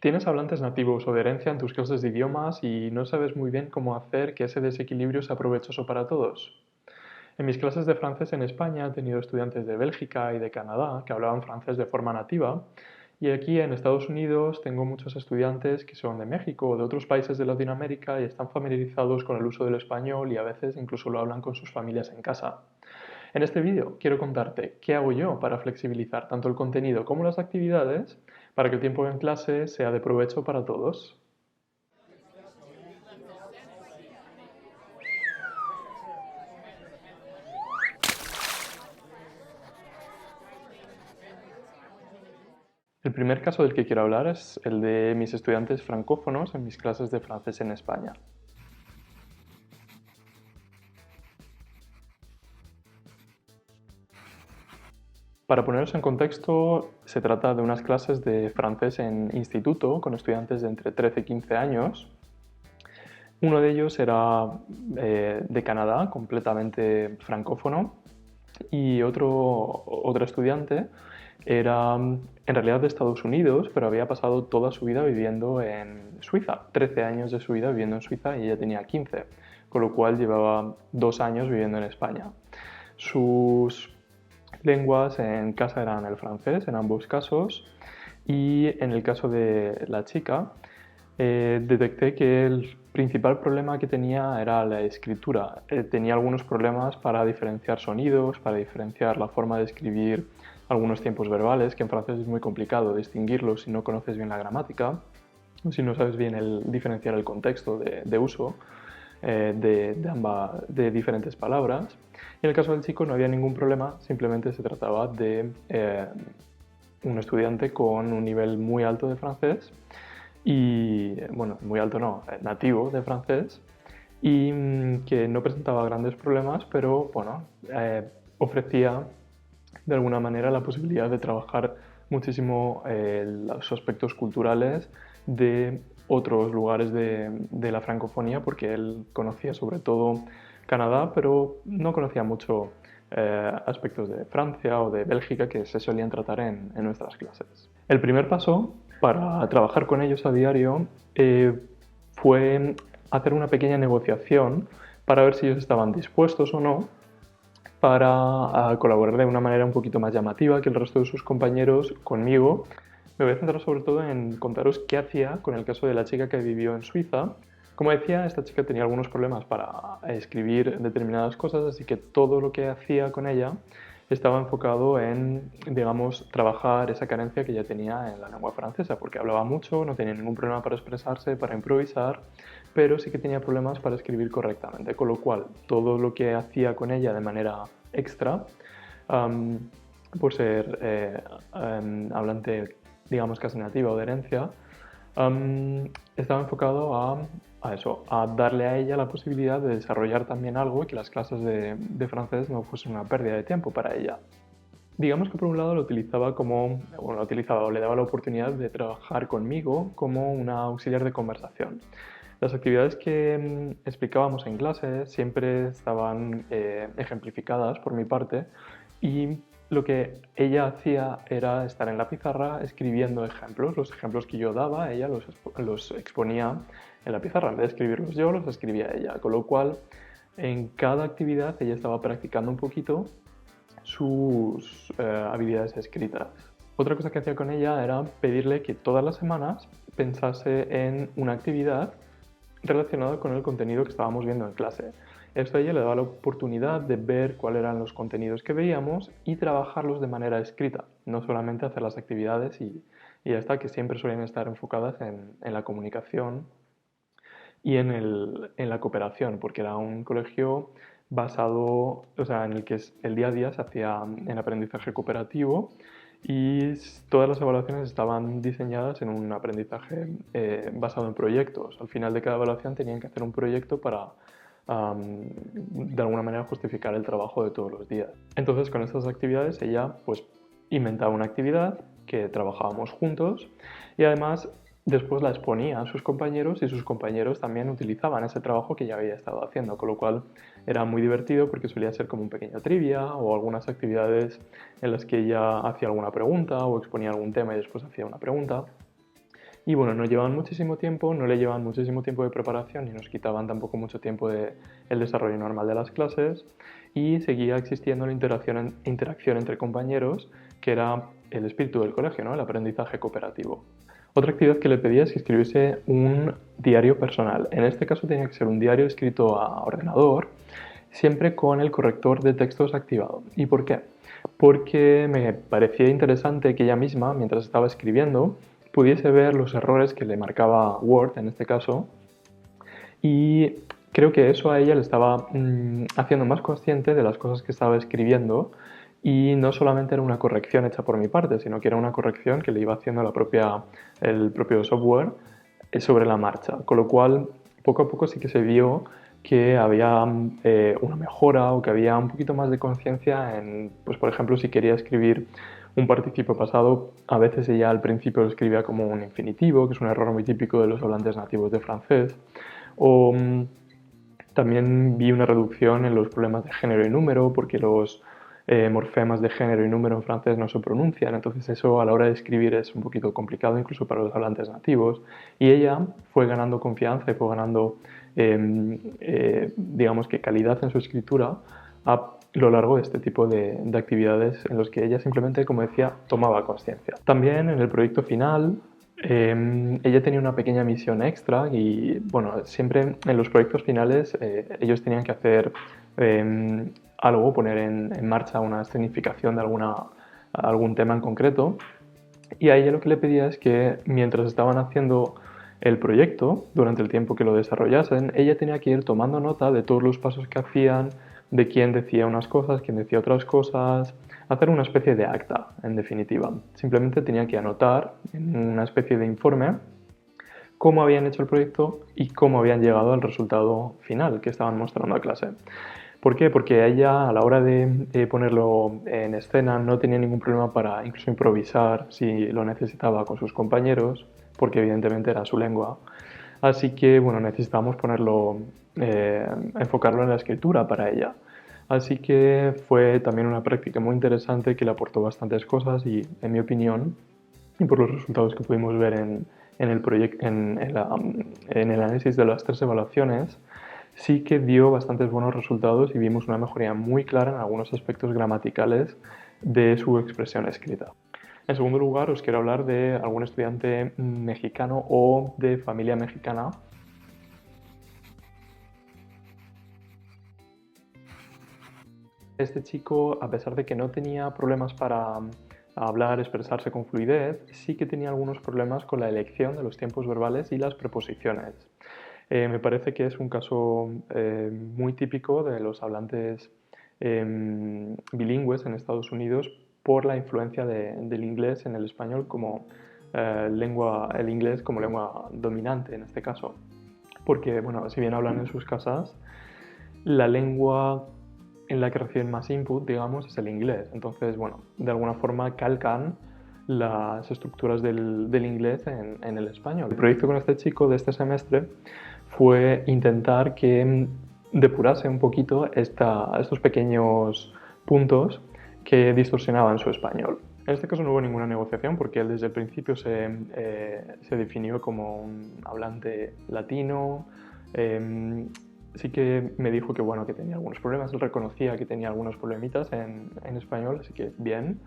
Tienes hablantes nativos o de herencia en tus clases de idiomas y no sabes muy bien cómo hacer que ese desequilibrio sea provechoso para todos. En mis clases de francés en España he tenido estudiantes de Bélgica y de Canadá que hablaban francés de forma nativa, y aquí en Estados Unidos tengo muchos estudiantes que son de México o de otros países de Latinoamérica y están familiarizados con el uso del español y a veces incluso lo hablan con sus familias en casa. En este vídeo quiero contarte qué hago yo para flexibilizar tanto el contenido como las actividades para que el tiempo en clase sea de provecho para todos. El primer caso del que quiero hablar es el de mis estudiantes francófonos en mis clases de francés en España. Para poneros en contexto, se trata de unas clases de francés en instituto con estudiantes de entre 13 y 15 años. Uno de ellos era de Canadá, completamente francófono, y otro estudiante era en realidad de Estados Unidos, pero había pasado toda su vida viviendo en Suiza, 13 años de su vida viviendo en Suiza y ella tenía 15, con lo cual llevaba 2 años viviendo en España. Sus lenguas en casa eran el francés en ambos casos, y en el caso de la chica detecté que el principal problema que tenía era la escritura. Tenía algunos problemas para diferenciar sonidos, para diferenciar la forma de escribir algunos tiempos verbales, que en francés es muy complicado distinguirlos si no conoces bien la gramática o si no sabes bien diferenciar el contexto de uso de diferentes palabras. Y en el caso del chico no había ningún problema, simplemente se trataba de un estudiante con un nivel muy alto de francés y, bueno, muy alto no, nativo de francés, y que no presentaba grandes problemas, pero bueno, ofrecía de alguna manera la posibilidad de trabajar muchísimo los aspectos culturales de otros lugares de la francofonía, porque él conocía sobre todo Canadá, pero no conocía mucho aspectos de Francia o de Bélgica que se solían tratar en nuestras clases. El primer paso para trabajar con ellos a diario fue hacer una pequeña negociación para ver si ellos estaban dispuestos o no para colaborar de una manera un poquito más llamativa que el resto de sus compañeros conmigo. Me voy a centrar sobre todo en contaros qué hacía con el caso de la chica que vivió en Suiza. Como decía, esta chica tenía algunos problemas para escribir determinadas cosas, así que todo lo que hacía con ella estaba enfocado en, digamos, trabajar esa carencia que ya tenía en la lengua francesa, porque hablaba mucho, no tenía ningún problema para expresarse, para improvisar, pero sí que tenía problemas para escribir correctamente, con lo cual todo lo que hacía con ella de manera extra, um, por ser hablante, digamos, casi nativa o de herencia, estaba enfocado a eso, a darle a ella la posibilidad de desarrollar también algo y que las clases de francés no fuesen una pérdida de tiempo para ella. Digamos que por un lado lo utilizaba como, bueno, lo utilizaba o le daba la oportunidad de trabajar conmigo como una auxiliar de conversación. Las actividades que explicábamos en clase siempre estaban ejemplificadas por mi parte, y lo que ella hacía era estar en la pizarra escribiendo ejemplos. Los ejemplos que yo daba, ella los exponía en la pizarra. En vez de escribirlos yo, los escribía ella. Con lo cual, en cada actividad ella estaba practicando un poquito sus habilidades escritas. Otra cosa que hacía con ella era pedirle que todas las semanas pensase en una actividad relacionada con el contenido que estábamos viendo en clase. Esto a ella le daba la oportunidad de ver cuáles eran los contenidos que veíamos y trabajarlos de manera escrita, no solamente hacer las actividades y ya está, que siempre suelen estar enfocadas en la comunicación y en la cooperación, porque era un colegio basado, o sea, en el que el día a día se hacía en aprendizaje cooperativo, y todas las evaluaciones estaban diseñadas en un aprendizaje basado en proyectos. Al final de cada evaluación tenían que hacer un proyecto para de alguna manera justificar el trabajo de todos los días. Entonces, con estas actividades ella pues inventaba una actividad que trabajábamos juntos, y además después la exponía a sus compañeros y sus compañeros también utilizaban ese trabajo que ya había estado haciendo, con lo cual era muy divertido porque solía ser como un pequeño trivia o algunas actividades en las que ella hacía alguna pregunta o exponía algún tema y después hacía una pregunta. Y bueno, nos llevaban muchísimo tiempo, no le llevaban muchísimo tiempo de preparación y nos quitaban tampoco mucho tiempo del desarrollo normal de las clases y seguía existiendo la interacción entre compañeros, que era el espíritu del colegio, ¿no? El aprendizaje cooperativo. Otra actividad que le pedía es que escribiese un diario personal. En este caso tenía que ser un diario escrito a ordenador, siempre con el corrector de textos activado. ¿Y por qué? Porque me parecía interesante que ella misma, mientras estaba escribiendo, pudiese ver los errores que le marcaba Word, en este caso, y creo que eso a ella le estaba haciendo más consciente de las cosas que estaba escribiendo y no solamente era una corrección hecha por mi parte, sino que era una corrección que le iba haciendo el propio software sobre la marcha. Con lo cual, poco a poco sí que se vio que había una mejora o que había un poquito más de conciencia en, pues por ejemplo, si quería escribir un participio pasado, a veces ella al principio lo escribía como un infinitivo, que es un error muy típico de los hablantes nativos de francés, o también vi una reducción en los problemas de género y número, porque los morfemas de género y número en francés no se pronuncian, entonces eso a la hora de escribir es un poquito complicado incluso para los hablantes nativos. Y ella fue ganando confianza y fue ganando, digamos que calidad en su escritura a lo largo de este tipo de actividades en los que ella simplemente, como decía, tomaba conciencia. También en el proyecto final ella tenía una pequeña misión extra y, bueno, siempre en los proyectos finales ellos tenían que hacer algo, poner en marcha una escenificación de algún tema en concreto. Y a ella lo que le pedía es que mientras estaban haciendo el proyecto, durante el tiempo que lo desarrollasen, ella tenía que ir tomando nota de todos los pasos que hacían, de quién decía unas cosas, quién decía otras cosas, hacer una especie de acta, en definitiva. Simplemente tenía que anotar en una especie de informe cómo habían hecho el proyecto y cómo habían llegado al resultado final que estaban mostrando a clase. ¿Por qué? Porque ella a la hora de ponerlo en escena no tenía ningún problema para incluso improvisar si lo necesitaba con sus compañeros, porque evidentemente era su lengua. Así que bueno, necesitábamos enfocarlo en la escritura para ella. Así que fue también una práctica muy interesante que le aportó bastantes cosas y, en mi opinión, y por los resultados que pudimos ver en el proyecto, en el análisis de las 3 evaluaciones, sí que dio bastantes buenos resultados y vimos una mejoría muy clara en algunos aspectos gramaticales de su expresión escrita. En segundo lugar, os quiero hablar de algún estudiante mexicano o de familia mexicana. Este chico, a pesar de que no tenía problemas para hablar, expresarse con fluidez, sí que tenía algunos problemas con la elección de los tiempos verbales y las preposiciones. Me parece que es un caso muy típico de los hablantes bilingües en Estados Unidos por la influencia del inglés en el español como el inglés como lengua dominante en este caso. Porque, bueno, si bien hablan en sus casas, la lengua en la que reciben más input, digamos, es el inglés. Entonces, bueno, de alguna forma calcan las estructuras del inglés en el español. El proyecto con este chico de este semestre fue intentar que depurase un poquito estos pequeños puntos que distorsionaban su español. En este caso no hubo ninguna negociación porque él desde el principio se definió como un hablante latino. Sí que me dijo que, bueno, que tenía algunos problemas, él reconocía que tenía algunos problemitas en español, así que bien.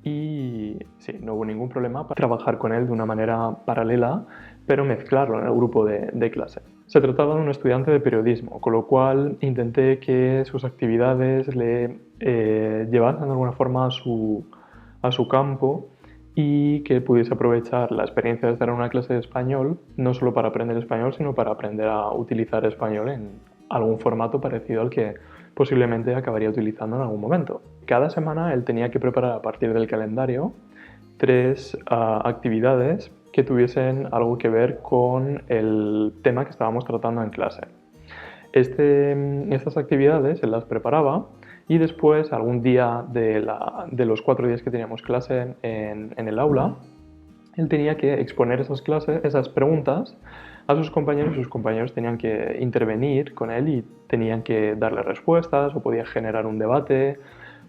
Y sí, no hubo ningún problema para trabajar con él de una manera paralela, pero mezclarlo en el grupo de clase. Se trataba de un estudiante de periodismo, con lo cual intenté que sus actividades le llevasen de alguna forma a su campo y que pudiese aprovechar la experiencia de estar en una clase de español, no solo para aprender español, sino para aprender a utilizar español en algún formato parecido al que posiblemente acabaría utilizando en algún momento. Cada semana él tenía que preparar a partir del calendario 3 actividades que tuviesen algo que ver con el tema que estábamos tratando en clase. Estas actividades él las preparaba y después, algún día de los 4 días que teníamos clase en el aula, él tenía que exponer esas preguntas a sus compañeros tenían que intervenir con él y tenían que darle respuestas o podía generar un debate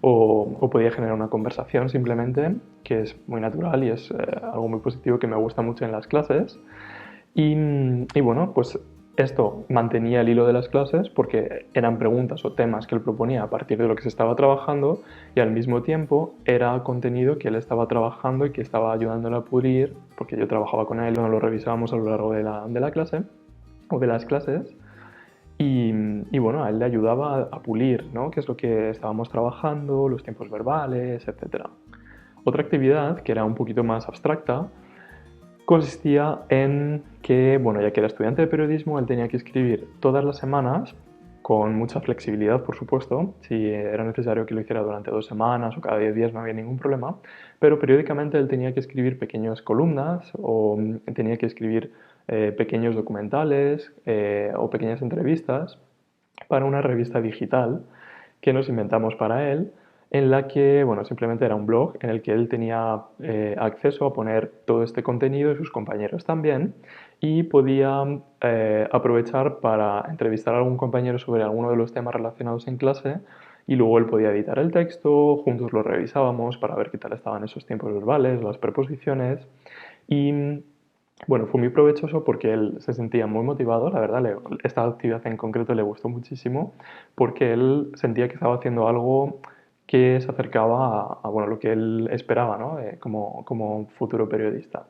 o podía generar una conversación simplemente, que es muy natural y es algo muy positivo que me gusta mucho en las clases. Y bueno, pues esto mantenía el hilo de las clases porque eran preguntas o temas que él proponía a partir de lo que se estaba trabajando y al mismo tiempo era contenido que él estaba trabajando y que estaba ayudándole a pulir, porque yo trabajaba con él, no lo revisábamos a lo largo de la clase o de las clases. Y bueno, a él le ayudaba a pulir, ¿no? Qué es lo que estábamos trabajando, los tiempos verbales, etc. Otra actividad que era un poquito más abstracta consistía en que, bueno, ya que era estudiante de periodismo, él tenía que escribir todas las semanas, con mucha flexibilidad, por supuesto. Si era necesario que lo hiciera durante 2 semanas o cada 10 días no había ningún problema, pero periódicamente él tenía que escribir pequeñas columnas o tenía que escribir pequeños documentales o pequeñas entrevistas para una revista digital que nos inventamos para él, en la que, bueno, simplemente era un blog en el que él tenía acceso a poner todo este contenido y sus compañeros también, y podía aprovechar para entrevistar a algún compañero sobre alguno de los temas relacionados en clase, y luego él podía editar el texto, juntos lo revisábamos para ver qué tal estaban esos tiempos verbales, las preposiciones, y bueno, fue muy provechoso porque él se sentía muy motivado, la verdad, esta actividad en concreto le gustó muchísimo porque él sentía que estaba haciendo algo que se acercaba bueno, lo que él esperaba, ¿no? Como futuro periodista.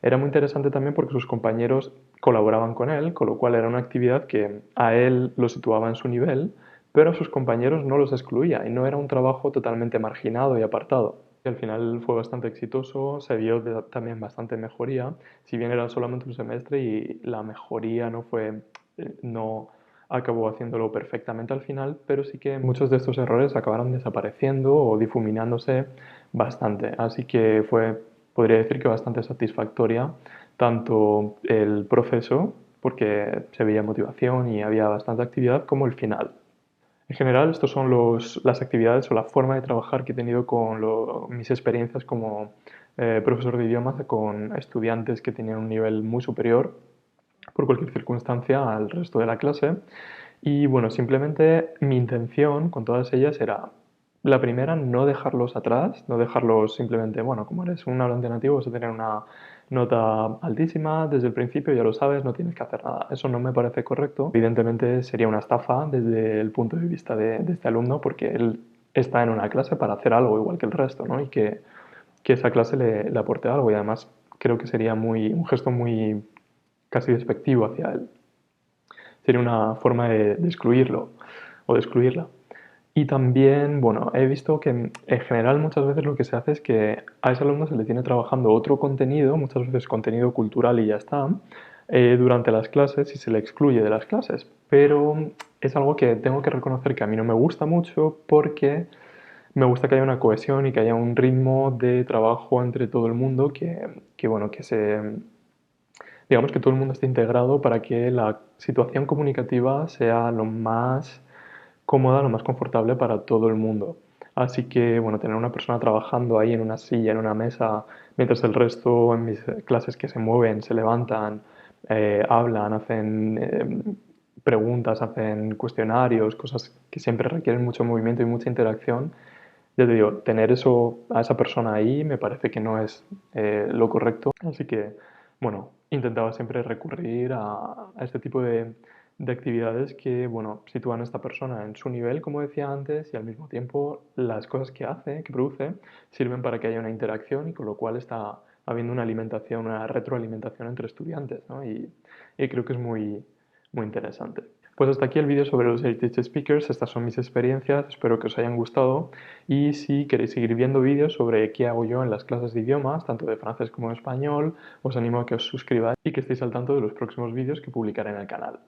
Era muy interesante también porque sus compañeros colaboraban con él, con lo cual era una actividad que a él lo situaba en su nivel, pero a sus compañeros no los excluía y no era un trabajo totalmente marginado y apartado. Y al final fue bastante exitoso, se vio también bastante mejoría, si bien era solamente un semestre y la mejoría no acabó haciéndolo perfectamente al final, pero sí que muchos de estos errores acabaron desapareciendo o difuminándose bastante. Así que podría decir que bastante satisfactoria tanto el proceso, porque se veía motivación y había bastante actividad, como el final. En general, estas son las actividades o la forma de trabajar que he tenido con mis experiencias como profesor de idiomas con estudiantes que tenían un nivel muy superior por cualquier circunstancia al resto de la clase. Y bueno, simplemente mi intención con todas ellas era, la primera, no dejarlos atrás, no dejarlos simplemente, bueno, como eres un hablante nativo, vas a tener una nota altísima desde el principio, ya lo sabes, no tienes que hacer nada. Eso no me parece correcto. Evidentemente sería una estafa desde el punto de vista de este alumno porque él está en una clase para hacer algo igual que el resto, ¿no? Y que esa clase le aporte algo y además creo que sería un gesto muy casi despectivo hacia él. Sería una forma de excluirlo o de excluirla. Y también, bueno, he visto que en general muchas veces lo que se hace es que a ese alumno se le tiene trabajando otro contenido, muchas veces contenido cultural y ya está, durante las clases y se le excluye de las clases. Pero es algo que tengo que reconocer que a mí no me gusta mucho porque me gusta que haya una cohesión y que haya un ritmo de trabajo entre todo el mundo bueno, digamos que todo el mundo esté integrado para que la situación comunicativa sea lo más cómoda, lo más confortable para todo el mundo. Así que, bueno, tener una persona trabajando ahí en una silla, en una mesa, mientras el resto en mis clases que se mueven, se levantan, hablan, hacen preguntas, hacen cuestionarios, cosas que siempre requieren mucho movimiento y mucha interacción. Ya te digo, tener a esa persona ahí me parece que no es lo correcto. Así que, bueno, intentaba siempre recurrir a este tipo de actividades que, bueno, sitúan a esta persona en su nivel, como decía antes, y al mismo tiempo las cosas que hace, que produce, sirven para que haya una interacción y con lo cual está habiendo una alimentación, una retroalimentación entre estudiantes, ¿no? Y creo que es muy interesante. Pues hasta aquí el vídeo sobre los Heritage Speakers. Estas son mis experiencias, espero que os hayan gustado y si queréis seguir viendo vídeos sobre qué hago yo en las clases de idiomas, tanto de francés como de español, os animo a que os suscribáis y que estéis al tanto de los próximos vídeos que publicaré en el canal.